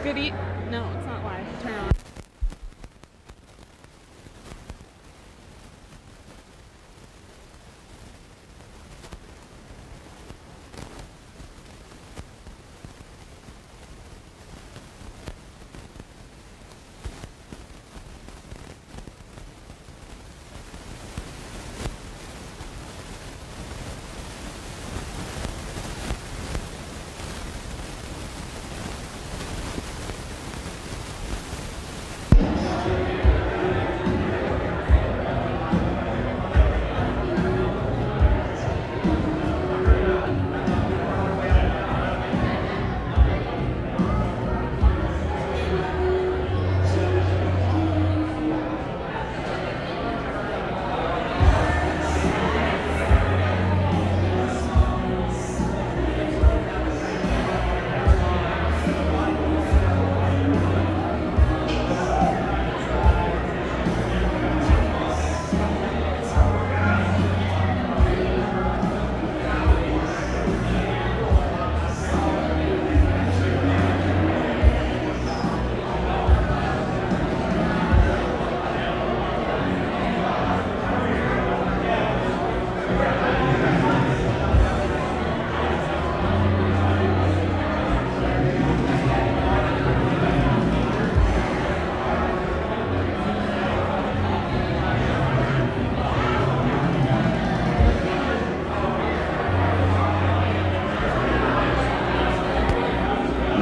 No, it's not live. Turn it on.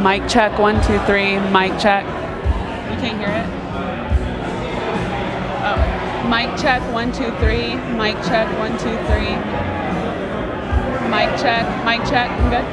Mic check, 1, 2, 3. Mic check. You can't hear it? Oh. Mic check, 1, 2, 3. Mic check, 1, 2, 3. Mic check. Mic check. I'm good?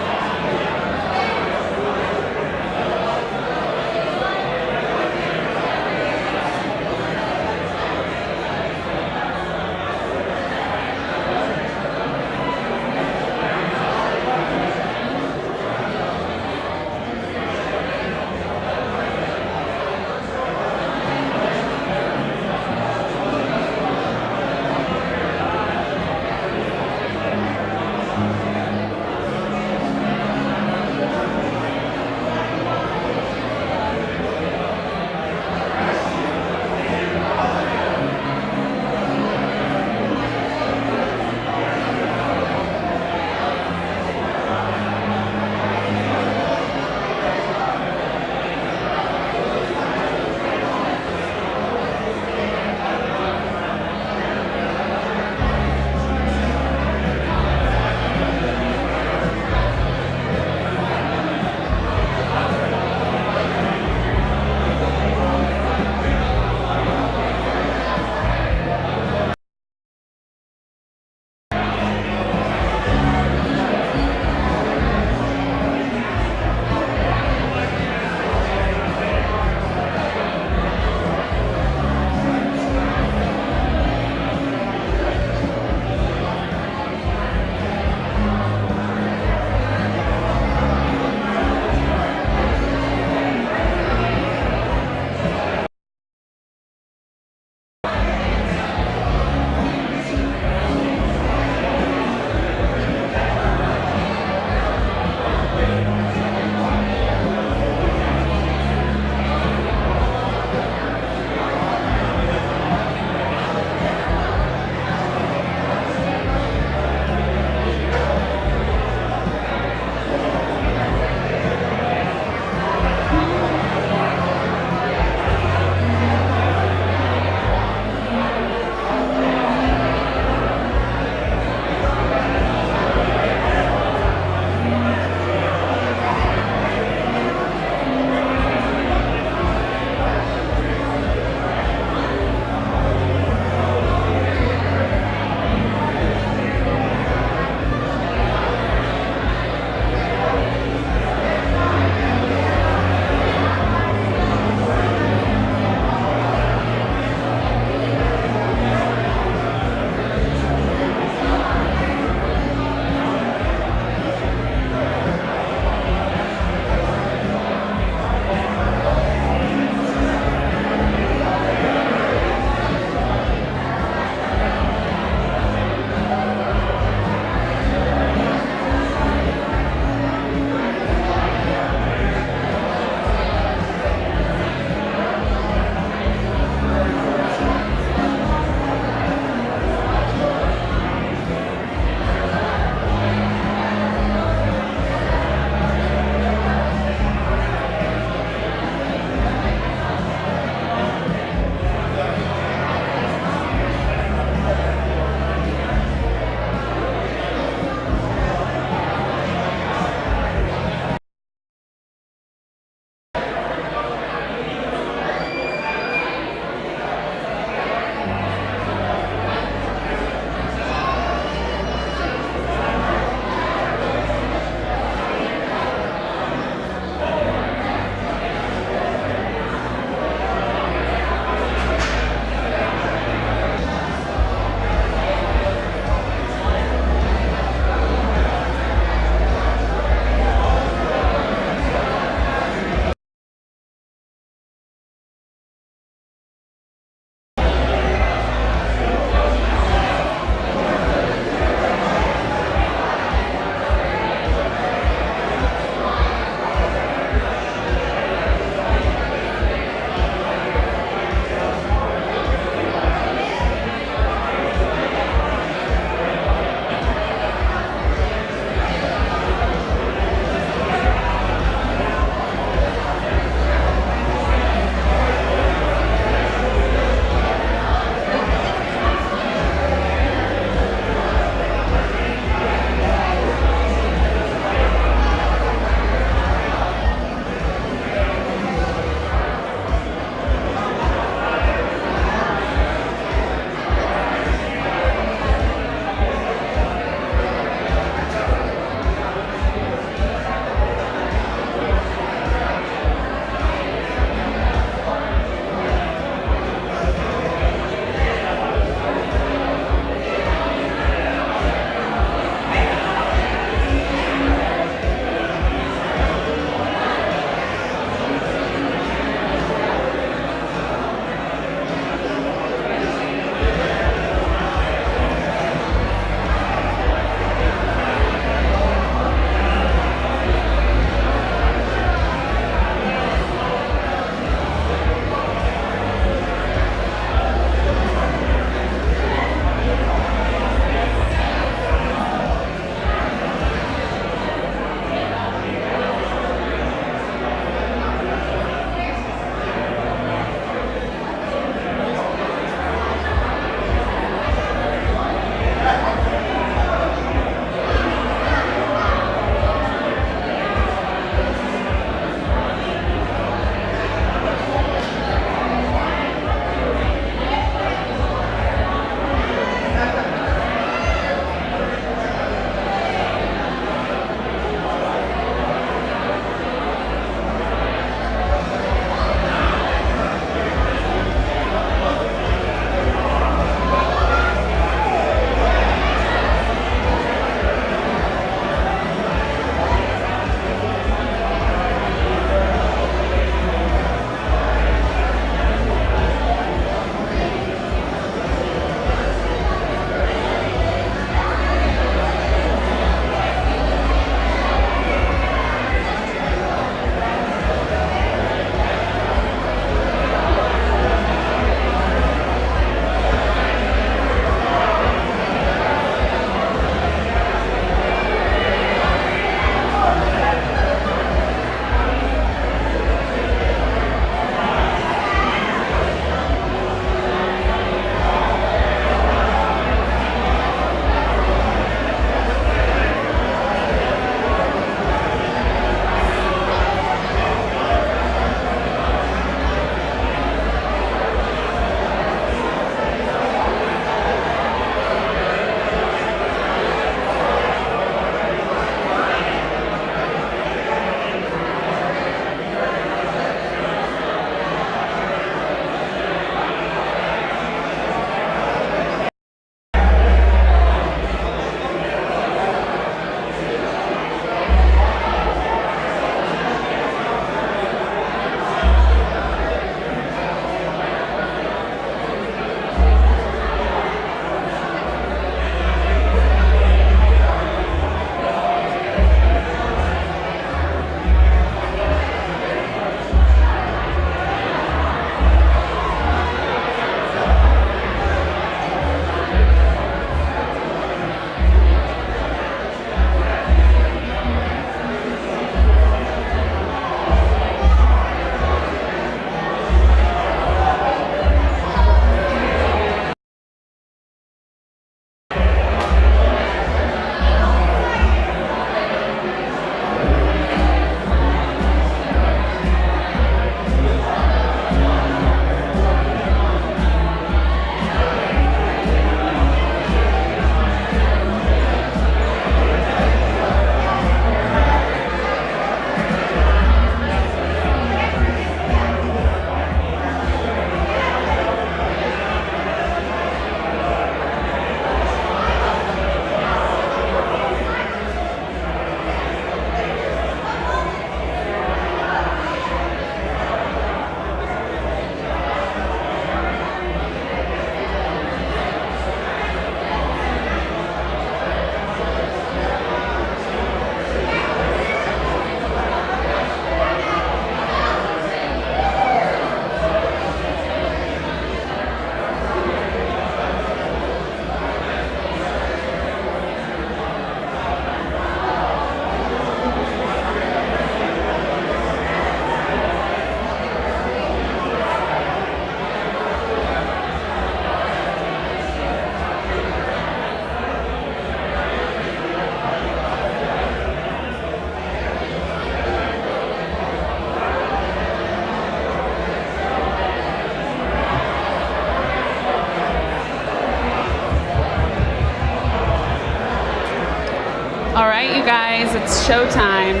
it's showtime.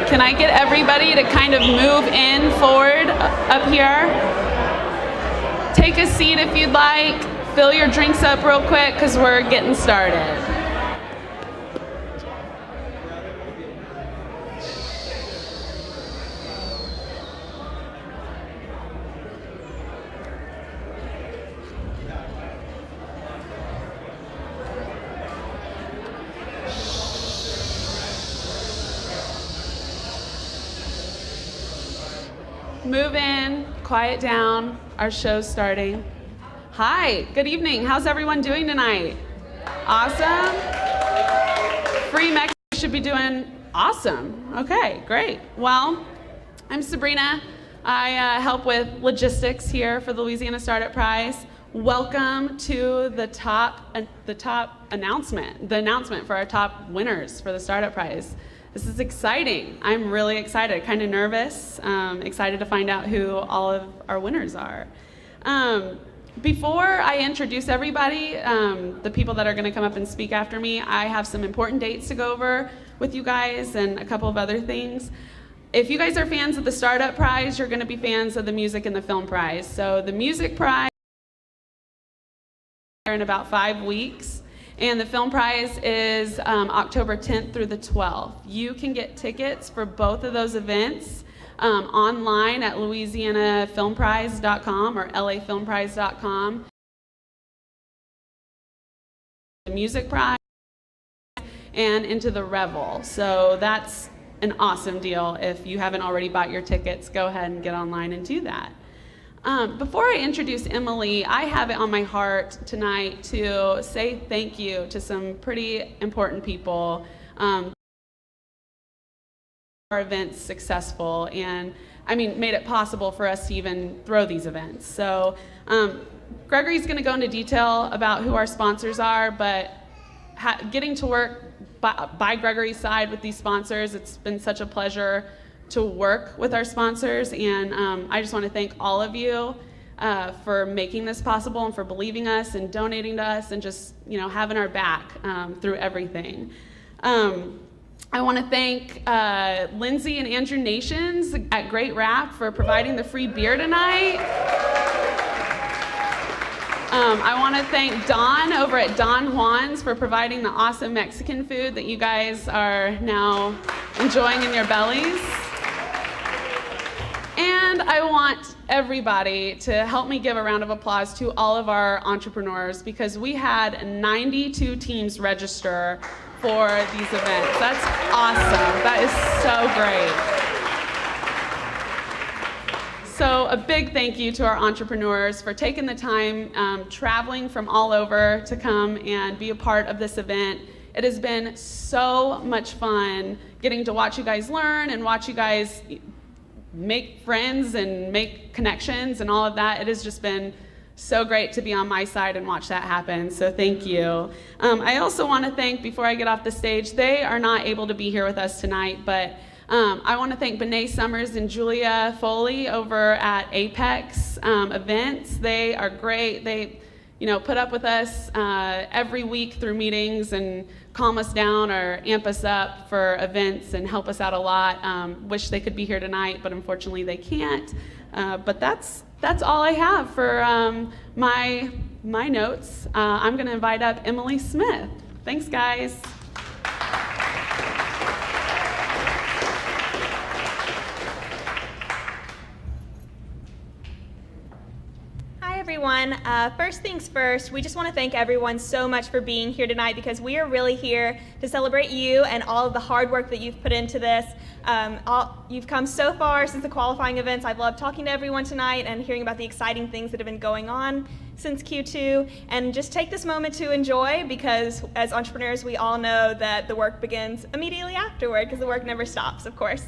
Can I get everybody to kind of move in forward up here? Take a seat if you'd like. Fill your drinks up real quick because we're getting started. Move in, quiet down, our show's starting. Hi, good evening. How's everyone doing tonight? Awesome. Free Mexico should be doing awesome. Okay, great. Well, I'm Sabrina. I help with logistics here for the Louisiana Startup Prize. Welcome to the top announcement, the announcement for our top winners for the Startup Prize. This is exciting. I'm really excited, kind of nervous, excited to find out who all of our winners are. Before I introduce everybody, the people that are going to come up and speak after me, I have some important dates to go over with you guys and a couple of other things. If you guys are fans of the Startup Prize, you're going to be fans of the Music and the Film Prize. So the Music Prize in about 5 weeks. And the Film Prize is October 10th through the 12th. You can get tickets for both of those events online at louisianafilmprize.com or lafilmprize.com. The Music Prize and into the Revel. So that's an awesome deal. If you haven't already bought your tickets, go ahead and get online and do that. Before I introduce Emily, I have it on my heart tonight to say thank you to some pretty important people. Our events successful and made it possible for us to even throw these events. So Gregory's going to go into detail about who our sponsors are, but getting to work by Gregory's side with these sponsors, it's been such a pleasure to work with our sponsors, and I just want to thank all of you for making this possible and for believing us and donating to us and just having our back through everything. I want to thank Lindsay and Andrew Nations at Great Rap for providing the free beer tonight. I want to thank Don over at Don Juan's for providing the awesome Mexican food that you guys are now enjoying in your bellies. And I want everybody to help me give a round of applause to all of our entrepreneurs because we had 92 teams register for these events. That's awesome. That is so great. So a big thank you to our entrepreneurs for taking the time, traveling from all over to come and be a part of this event. It has been so much fun getting to watch you guys learn and watch you guys make friends and make connections and all of that. It has just been so great to be on my side and watch that happen, so thank you. I also want to thank, before I get off the stage, they are not able to be here with us tonight, but I want to thank Benet Summers and Julia Foley over at Apex Events. They are great. They put up with us every week through meetings and calm us down or amp us up for events and help us out a lot. Wish they could be here tonight, but unfortunately they can't. But that's all I have for my notes. I'm going to invite up Emily Smith. Thanks, guys. Everyone. First things first, we just want to thank everyone so much for being here tonight because we are really here to celebrate you and all of the hard work that you've put into this. You've come so far since the qualifying events. I've loved talking to everyone tonight and hearing about the exciting things that have been going on since Q2. And just take this moment to enjoy because as entrepreneurs, we all know that the work begins immediately afterward because the work never stops, of course.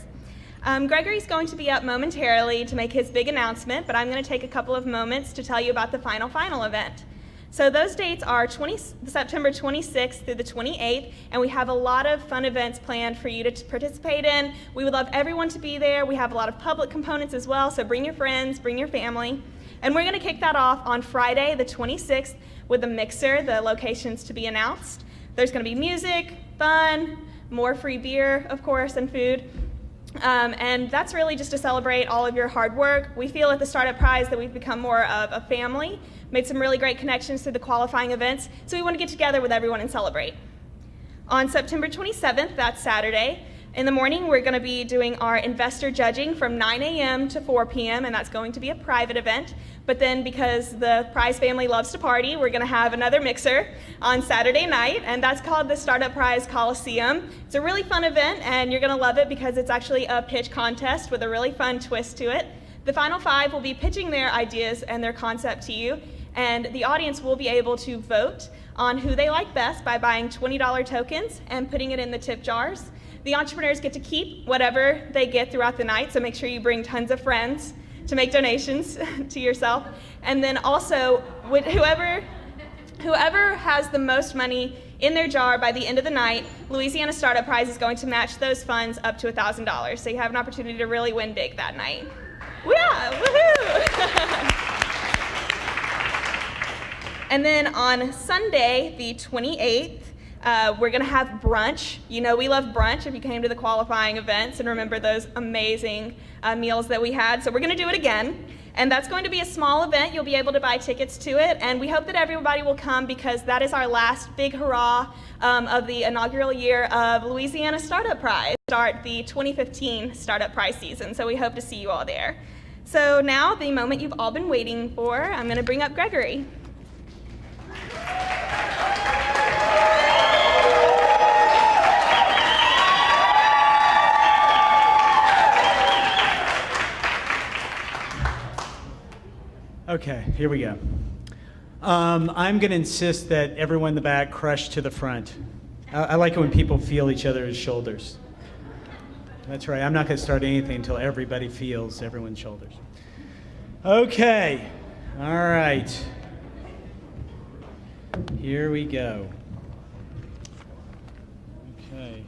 Gregory's going to be up momentarily to make his big announcement, but I'm going to take a couple of moments to tell you about the final event. So those dates are September 26th through the 28th, and we have a lot of fun events planned for you to participate in. We would love everyone to be there. We have a lot of public components as well, so bring your friends, bring your family. And we're going to kick that off on Friday the 26th with the mixer, the locations to be announced. There's going to be music, fun, more free beer, of course, and food. And that's really just to celebrate all of your hard work. We feel at the Startup Prize that we've become more of a family, made some really great connections through the qualifying events, so we want to get together with everyone and celebrate. On September 27th, that's Saturday, in the morning, we're going to be doing our investor judging from 9 a.m. to 4 p.m., and that's going to be a private event. But then because the Prize family loves to party, we're going to have another mixer on Saturday night, and that's called the Startup Prize Coliseum. It's a really fun event, and you're going to love it because it's actually a pitch contest with a really fun twist to it. The final 5 will be pitching their ideas and their concept to you, and the audience will be able to vote on who they like best by buying $20 tokens and putting it in the tip jars. The entrepreneurs get to keep whatever they get throughout the night, so make sure you bring tons of friends to make donations to yourself. And then also, whoever has the most money in their jar by the end of the night, Louisiana Startup Prize is going to match those funds up to $1,000. So you have an opportunity to really win big that night. Yeah, woohoo! And then on Sunday, the 28th, we're going to have brunch. You know we love brunch if you came to the qualifying events and remember those amazing meals that we had. So we're going to do it again. And that's going to be a small event. You'll be able to buy tickets to it. And we hope that everybody will come because that is our last big hurrah of the inaugural year of Louisiana Startup Prize. Start the 2015 Startup Prize season. So we hope to see you all there. So now, the moment you've all been waiting for, I'm going to bring up Gregory. Okay, here we go. I'm going to insist that everyone in the back crush to the front. I like it when people feel each other's shoulders. That's right, I'm not going to start anything until everybody feels everyone's shoulders. Okay, all right. Here we go. Okay.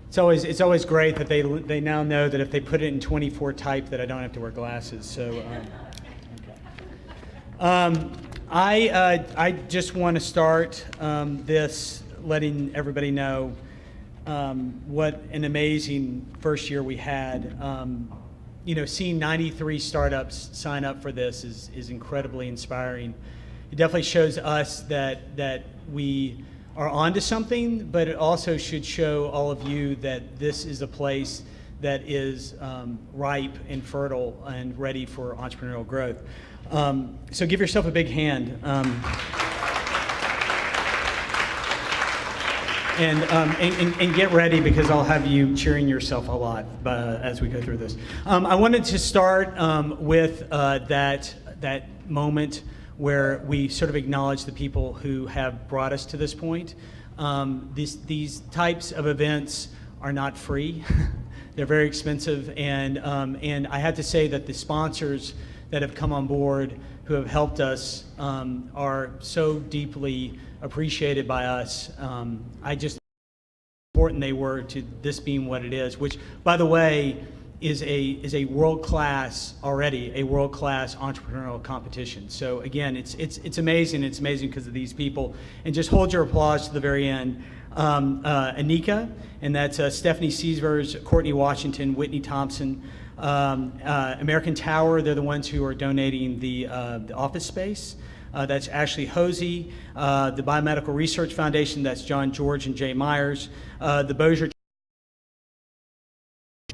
It's always great that they now know that if they put it in 24 type that I don't have to wear glasses. So. I just want to start this letting everybody know what an amazing first year we had. Seeing 93 startups sign up for this is incredibly inspiring. It definitely shows us that we are onto something, but it also should show all of you that this is a place that is ripe and fertile and ready for entrepreneurial growth. So give yourself a big hand. And get ready because I'll have you cheering yourself a lot as we go through this. I wanted to start with that moment where we sort of acknowledge the people who have brought us to this point. These types of events are not free. They're very expensive, and I had to say that the sponsors that have come on board who have helped us are so deeply appreciated by us. I just important they were to this being what it is, which, by the way, is a world-class already, a world-class entrepreneurial competition. So again, it's amazing. It's amazing because of these people. And just hold your applause to the very end. Anika, and that's Stephanie Seavers, Courtney Washington, Whitney Thompson, American Tower. They're the ones who are donating the office space. That's Ashley Hosey. The Biomedical Research Foundation. That's John George and Jay Myers. The Bossier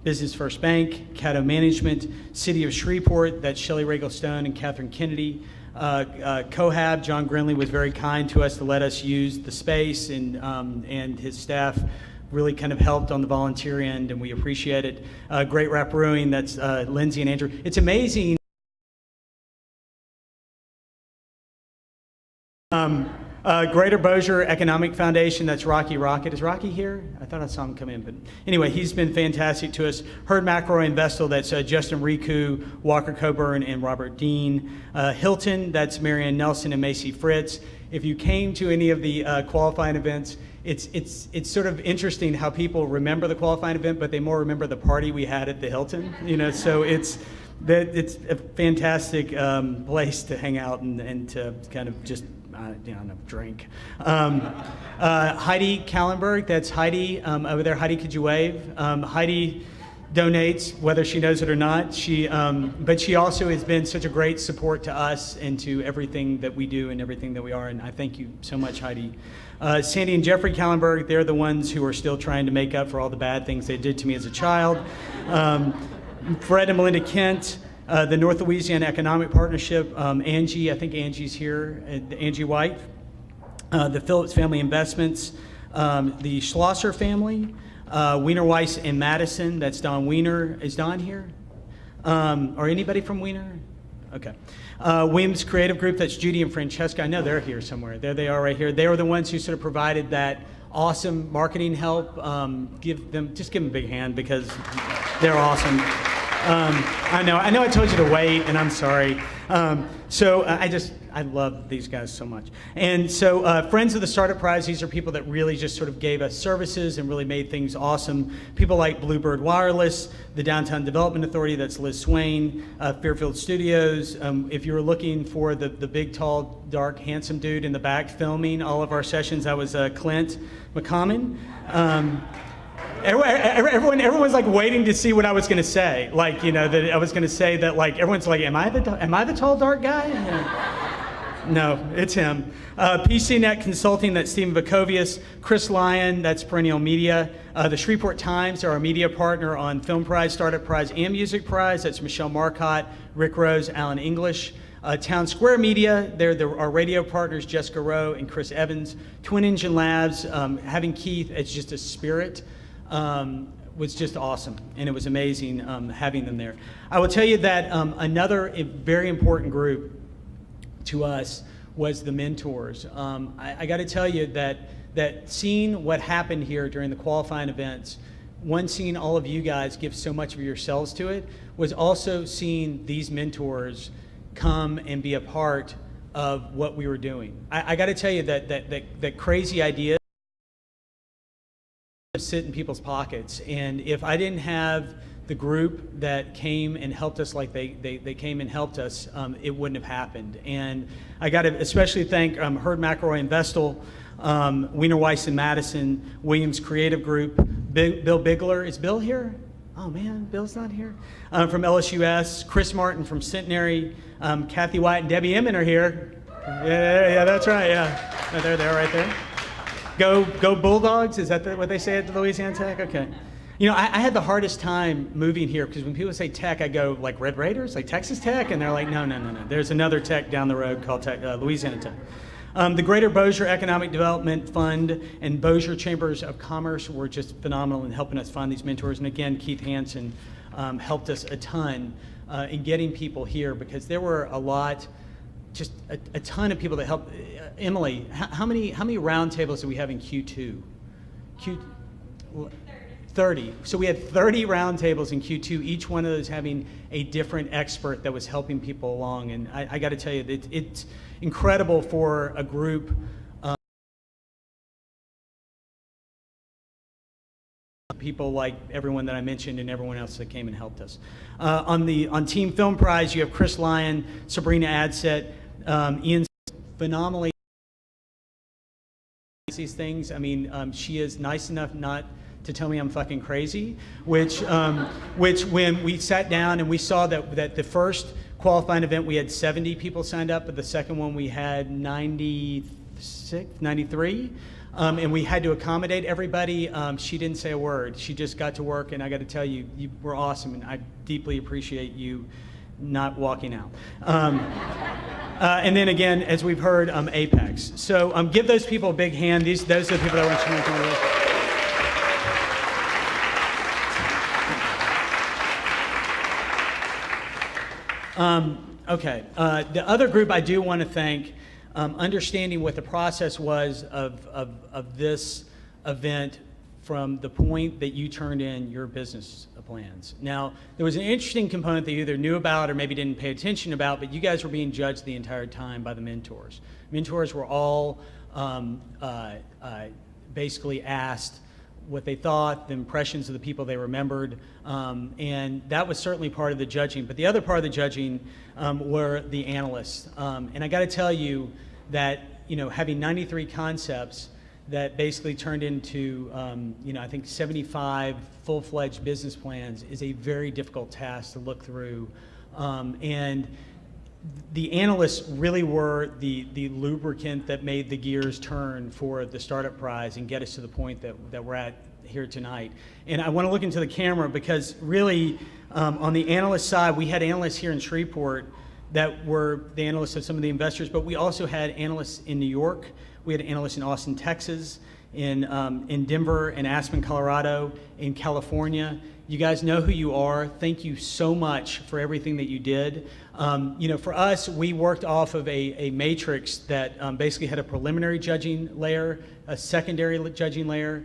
Business First Bank, Caddo Management, City of Shreveport, that's Shelley Regal-Stone and Catherine Kennedy. Cohab, John Grinley was very kind to us to let us use the space, and his staff really kind of helped on the volunteer end, and we appreciate it. Great Rap Brewing, that's Lindsay and Andrew. It's amazing. Greater Bossier Economic Foundation, that's Rocky Rocket. Is Rocky here? I thought I saw him come in, but anyway, he's been fantastic to us. Herd McElroy and Vestal, that's Justin Riku, Walker Coburn, and Robert Dean. Hilton, that's Marianne Nelson and Macy Fritz. If you came to any of the qualifying events, it's sort of interesting how people remember the qualifying event, but they more remember the party we had at the Hilton. So it's a fantastic place to hang out and to kind of just drink. Heidi Kallenberg, that's Heidi over there. Heidi, could you wave? Heidi donates, whether she knows it or not. But she also has been such a great support to us and to everything that we do and everything that we are, and I thank you so much, Heidi. Sandy and Jeffrey Kallenberg, they're the ones who are still trying to make up for all the bad things they did to me as a child. Fred and Melinda Kent, the North Louisiana Economic Partnership, Angie, I think Angie's here, Angie White, the Phillips Family Investments, the Schlosser family, Wiener Weiss and Madison, that's Don Wiener. Is Don here? Or anybody from Wiener? Okay. Williams Creative Group, that's Judy and Francesca. I know they're here somewhere. There they are right here. They were the ones who sort of provided that awesome marketing help. Give them a big hand because they're awesome. I know I told you to wait, and I'm sorry. I love these guys so much. And so Friends of the Startup Prize, these are people that really just sort of gave us services and really made things awesome. People like Bluebird Wireless, the Downtown Development Authority, that's Liz Swain, Fairfield Studios. If you were looking for the big, tall, dark, handsome dude in the back filming all of our sessions, that was Clint McCommon. Everyone's like waiting to see what I was going to say. Like, that I was going to say that, like, everyone's like, am I the tall, dark guy? Yeah. No, it's him. PCNet Consulting, that's Stephen Vacovius. Chris Lyon, that's Perennial Media. The Shreveport Times are our media partner on Film Prize, Startup Prize, and Music Prize. That's Michelle Marcotte, Rick Rose, Alan English. Town Square Media, they're our radio partners, Jessica Rowe and Chris Evans. Twin Engine Labs, having Keith as just a spirit was just awesome, and it was amazing having them there. I will tell you that another very important group to us was the mentors. I got to tell you that seeing what happened here during the qualifying events, seeing all of you guys give so much of yourselves to it, was also seeing these mentors come and be a part of what we were doing. I got to tell you that crazy idea sit in people's pockets, and if I didn't have the group that came and helped us like they came and helped us, it wouldn't have happened. And I got to especially thank Herd McElroy and Vestal, Wiener Weiss and Madison, Williams Creative Group, Bill Bigler. Is Bill here? Oh man, Bill's not here. From LSUS, Chris Martin from Centenary, Kathy White and Debbie Emmon are here. Yeah, that's right, yeah. No, they're right there. Go Bulldogs, is that what they say at the Louisiana Tech? Okay. I had the hardest time moving here because when people say Tech, I go like Red Raiders, like Texas Tech, and they're like, no. There's another Tech down the road called Louisiana Tech. The Greater Bossier Economic Development Fund and Bossier Chambers of Commerce were just phenomenal in helping us find these mentors. And again, Keith Hansen helped us a ton in getting people here because there were just a ton of people that helped. Emily, how many roundtables do we have in Q2? 30. So we had 30 roundtables in Q2, each one of those having a different expert that was helping people along. And I got to tell you, it's incredible for a group people like everyone that I mentioned and everyone else that came and helped us. On Team Film Prize, you have Chris Lyon, Sabrina Adset, Ian, phenomenally these things. I mean, she is nice enough not to tell me I'm fucking crazy, which when we sat down and we saw that the first qualifying event we had 70 people signed up, but the second one we had 96, 93, and we had to accommodate everybody. She didn't say a word. She just got to work, and I got to tell you, you were awesome, and I deeply appreciate you not walking out. And then again, as we've heard, Apex. So give those people a big hand. Those are the people that want you to come with. Okay. The other group I do want to thank, understanding what the process was of this event from the point that you turned in your business plans. Now, there was an interesting component that you either knew about or maybe didn't pay attention about, but you guys were being judged the entire time by the mentors. Mentors were all basically asked what they thought, the impressions of the people they remembered, and that was certainly part of the judging. But the other part of the judging were the analysts. And I got to tell you that having 93 concepts that basically turned into, I think 75 full-fledged business plans is a very difficult task to look through. And the analysts really were the lubricant that made the gears turn for the Startup Prize and get us to the point that we're at here tonight. And I want to look into the camera because really, on the analyst side, we had analysts here in Shreveport that were the analysts of some of the investors, but we also had analysts in New York. We had analysts in Austin, Texas, in Denver, in Aspen, Colorado, in California. You guys know who you are. Thank you so much for everything that you did. For us, we worked off of a matrix that basically had a preliminary judging layer, a secondary judging layer,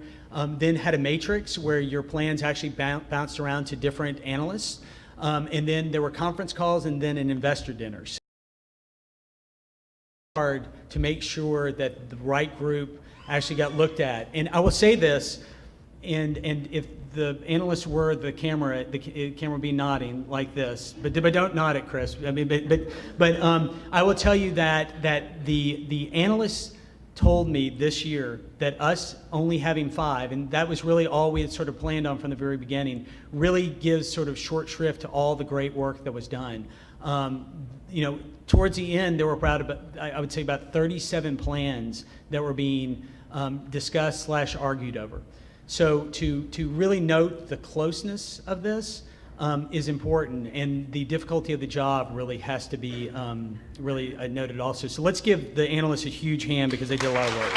then had a matrix where your plans actually bounced around to different analysts. And then there were conference calls and then an investor dinner. So hard to make sure that the right group actually got looked at. And I will say this, and if the analysts were the camera would be nodding like this, but don't nod at Chris. I mean, but I will tell you that the analysts told me this year that us only having 5, and that was really all we had sort of planned on from the very beginning, really gives sort of short shrift to all the great work that was done. Towards the end, there were I would say about 37 plans that were being discussed / argued over. So to really note the closeness of this is important, and the difficulty of the job really has to be really noted also. So let's give the analysts a huge hand because they did a lot of work.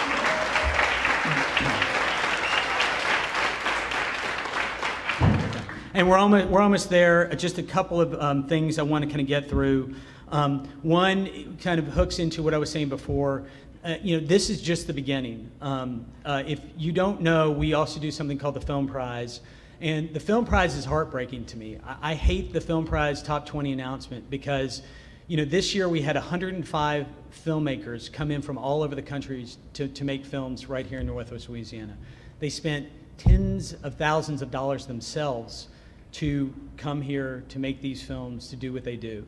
And we're almost there. Just a couple of things I want to kind of get through. One kind of hooks into what I was saying before. This is just the beginning. If you don't know, we also do something called the Film Prize. And the Film Prize is heartbreaking to me. I hate the Film Prize Top 20 announcement because, this year we had 105 filmmakers come in from all over the country to make films right here in Northwest Louisiana. They spent tens of thousands of dollars themselves to come here to make these films, to do what they do.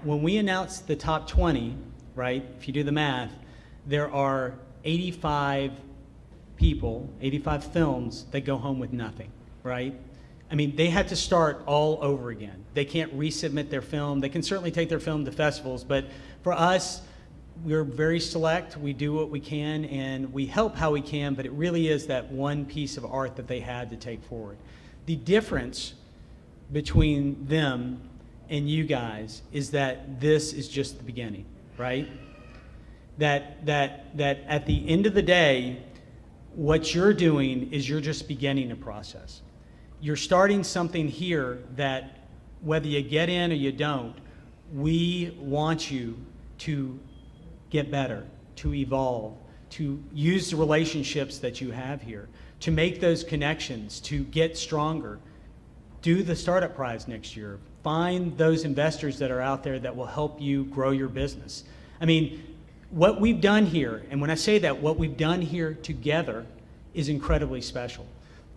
When we announced the top 20, right, if you do the math, there are 85 people, 85 films that go home with nothing, right? I mean, they had to start all over again. They can't resubmit their film. They can certainly take their film to festivals, but for us, we're very select. We do what we can, and we help how we can, but it really is that one piece of art that they had to take forward. The difference between them and you guys is that this is just the beginning, right? That at the end of the day, what you're doing is you're just beginning a process. You're starting something here that whether you get in or you don't, we want you to get better, to evolve, to use the relationships that you have here, to make those connections, to get stronger. Do the Startup Prize next year. Find those investors that are out there that will help you grow your business. I mean, what we've done here, and when I say that, what we've done here together is incredibly special.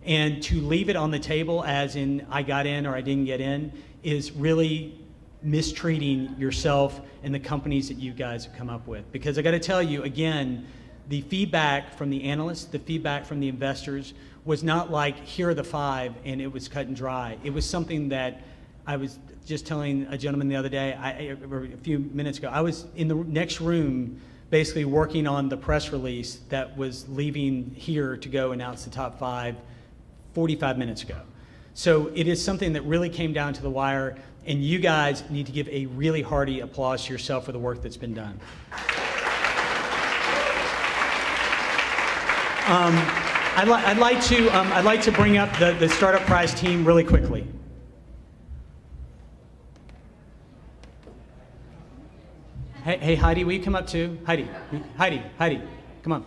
And to leave it on the table as in I got in or I didn't get in is really mistreating yourself and the companies that you guys have come up with. Because I got to tell you, again, the feedback from the analysts, the feedback from the investors was not like, here are the 5 and it was cut and dry. It was something that I was just telling a gentleman the other day, a few minutes ago, I was in the next room basically working on the press release that was leaving here to go announce the top 5 45 minutes ago. So it is something that really came down to the wire, and you guys need to give a really hearty applause to yourself for the work that's been done. I'd like to bring up the Startup Prize team really quickly. Hey, Heidi, will you come up too? Heidi, come on.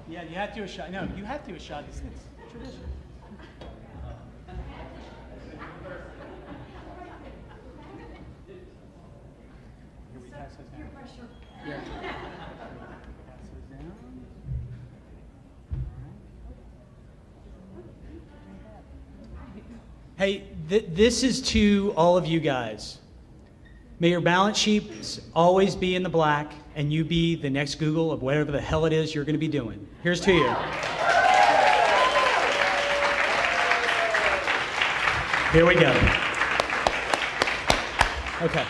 Yeah, you have to do a shot. No, you have to do a shot. It's tradition. Here we pass those down. Yeah. Pass those down. Hey, this is to all of you guys. May your balance sheets always be in the black. and you be the next Google of whatever the hell it is you're going to be doing. Here's to you. Here we go. Okay.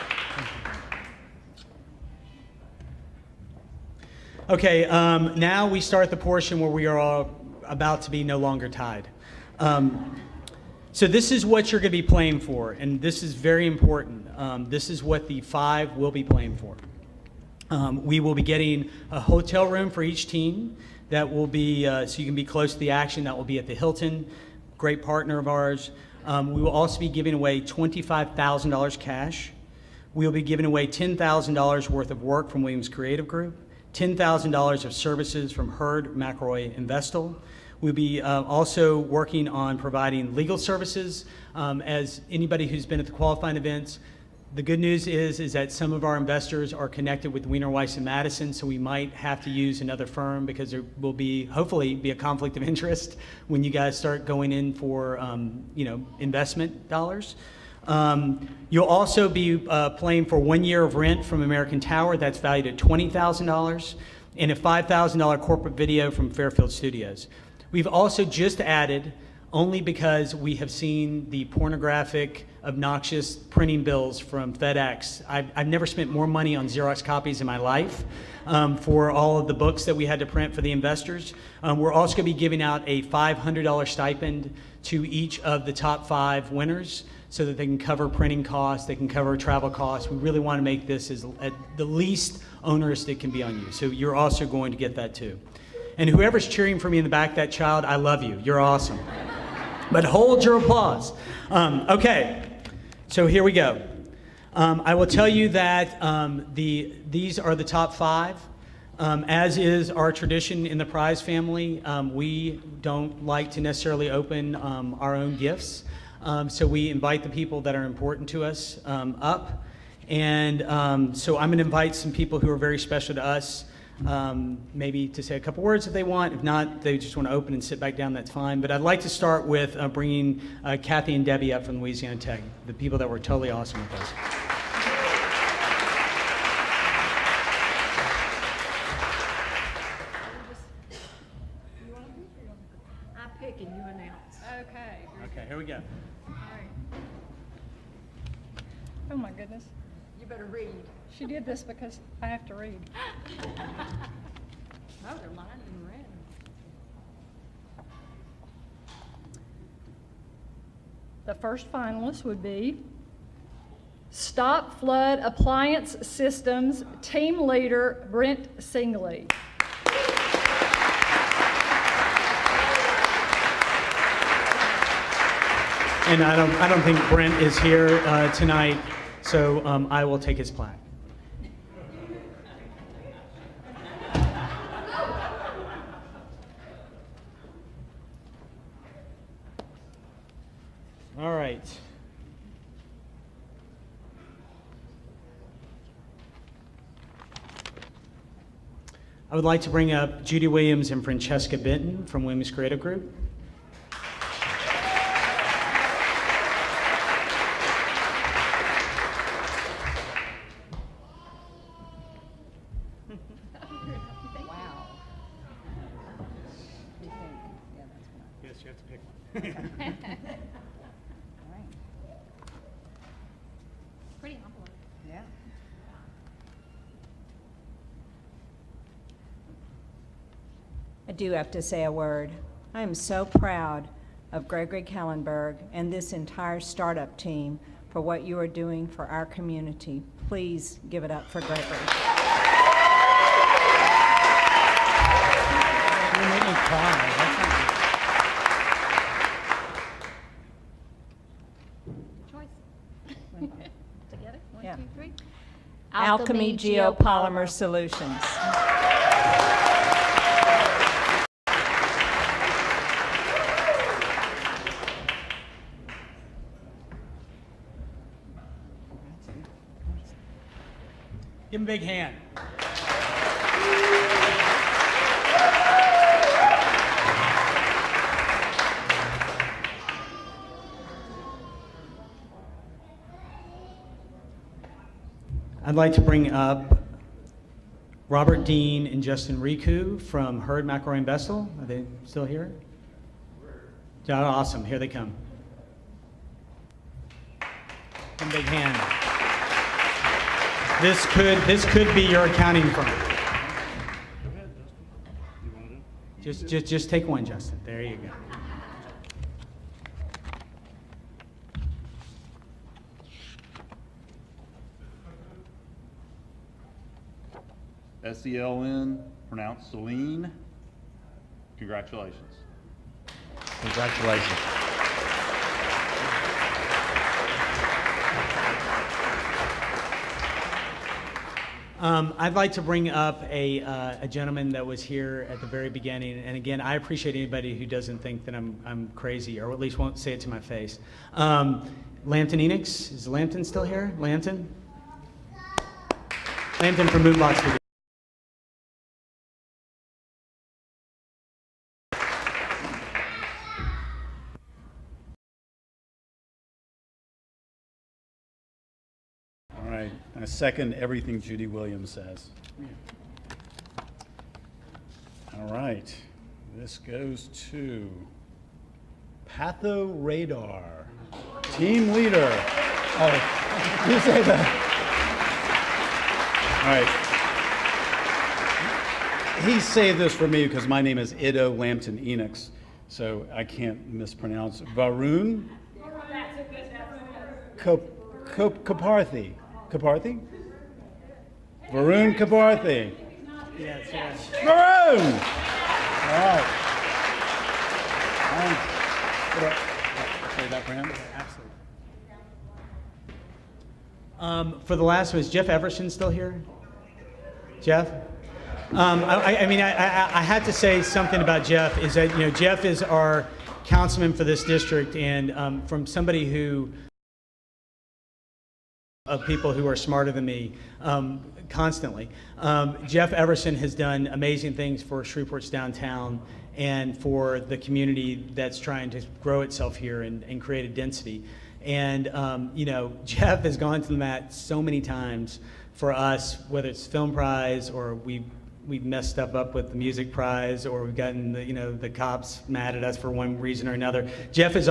Okay, now we start the portion where we are all about to be no longer tied. So this is what you're going to be playing for, and this is very important. This is what the 5 will be playing for. We will be getting a hotel room for each team that will be, so you can be close to the action. That will be at the Hilton, great partner of ours. We will also be giving away $25,000 cash. We will be giving away $10,000 worth of work from Williams Creative Group, $10,000 of services from Hurd, McElroy, and Vestal. We'll be also working on providing legal services. As anybody who's been at the qualifying events, the good news is that some of our investors are connected with Wiener, Weiss, and Madison, so we might have to use another firm because there will be, hopefully, be a conflict of interest when you guys start going in for, investment dollars. You'll also be playing for 1 year of rent from American Tower. That's valued at $20,000, and a $5,000 corporate video from Fairfield Studios. We've also just added, only because we have seen the pornographic, obnoxious printing bills from FedEx. I've never spent more money on Xerox copies in my life for all of the books that we had to print for the investors. We're also going to be giving out a $500 stipend to each of the top 5 winners so that they can cover printing costs, they can cover travel costs. We really want to make this as the least onerous it can be on you. So you're also going to get that too. And whoever's cheering for me in the back, that child, I love you. You're awesome. But hold your applause. Okay, so here we go. I will tell you that these are the top 5. As is our tradition in the prize family, we don't like to necessarily open our own gifts. So we invite the people that are important to us up. And so I'm going to invite some people who are very special to us. Maybe to say a couple words if they want. If not, they just want to open and sit back down, that's fine. But I'd like to start with bringing Kathy and Debbie up from Louisiana Tech, the people that were totally awesome with us. I pick and you announce. Okay. Okay, here we go. All right. Oh my goodness. You better read. She did this because I have to read. Oh, they're lined in red. The first finalist would be Stop Flood Appliance Systems Team Leader Brent Singley. And I don't think Brent is here tonight, so I will take his plaque. All right. I would like to bring up Judy Williams and Francesca Benton from Williams Creative Group. Wow. Yes, you have to pick one. All right. Pretty envelope. Yeah. I do have to say a word. I am so proud of Gregory Kellenberg and this entire startup team for what you are doing for our community. Please give it up for Gregory. You made me cry. That's not Choice. Together? One, Yeah. 2, 3. Alchemy Geopolymer Solutions. Give him a big hand. I'd like to bring up Robert Dean and Justin Riku from Hurd, McElroy, and Vestal. Are they still here? Oh, awesome. Here they come. One big hand. This could be your accounting firm. Just take one, Justin. There you go. S-E-L-N, pronounced Celine. Congratulations. Congratulations. I'd like to bring up a gentleman that was here at the very beginning, and again, I appreciate anybody who doesn't think that I'm crazy, or at least won't say it to my face. Lampton Enix, is Lampton still here? Lampton? Lampton from Moonbox Video. All right, I second everything Judy Williams says. All right, this goes to Patho Radar, team leader. Oh, you say that. All right. He saved this for me because my name is Ido Lampton Enix, so I can't mispronounce it. Varun Kaparthi. Kaparthi? Varun Kaparthi. Yes, yes. Varun! All right. Say that for him? Absolutely. For the last one, is Jeff Everson still here? Jeff? I have to say something about Jeff, is that, Jeff is our councilman for this district, and from somebody of people who are smarter than me, constantly. Jeff Everson has done amazing things for Shreveport's downtown and for the community that's trying to grow itself here and create a density. And, Jeff has gone to the mat so many times for us, whether it's film prize or we've messed stuff up with the music prize, or we've gotten the cops mad at us for one reason or another. Jeff is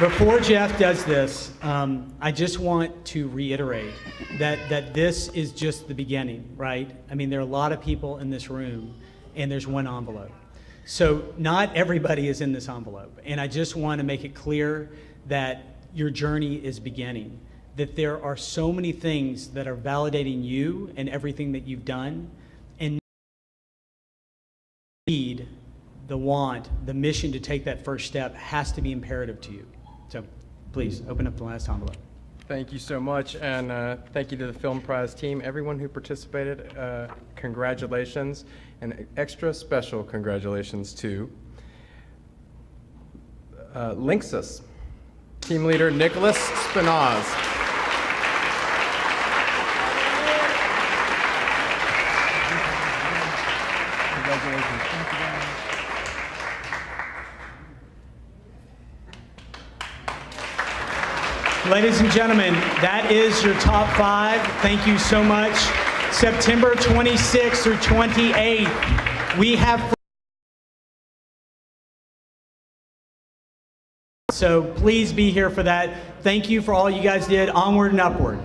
Before Jeff does this, I just want to reiterate that this is just the beginning, right? I mean, there are a lot of people in this room, and there's one envelope. So not everybody is in this envelope. And I just want to make it clear that your journey is beginning, that there are so many things that are validating you and everything that you've done, and need, the want, the mission to take that first step has to be imperative to you. So please open up the last envelope. Thank you so much, and thank you to the Film Prize team, everyone who participated. Congratulations, and extra special congratulations to Linksys team leader Nicholas Spinoz. Congratulations. Thank you very much. Ladies and gentlemen, that is your top 5. Thank you so much. September 26th through 28th, we have. So please be here for that. Thank you for all you guys did. Onward and upward.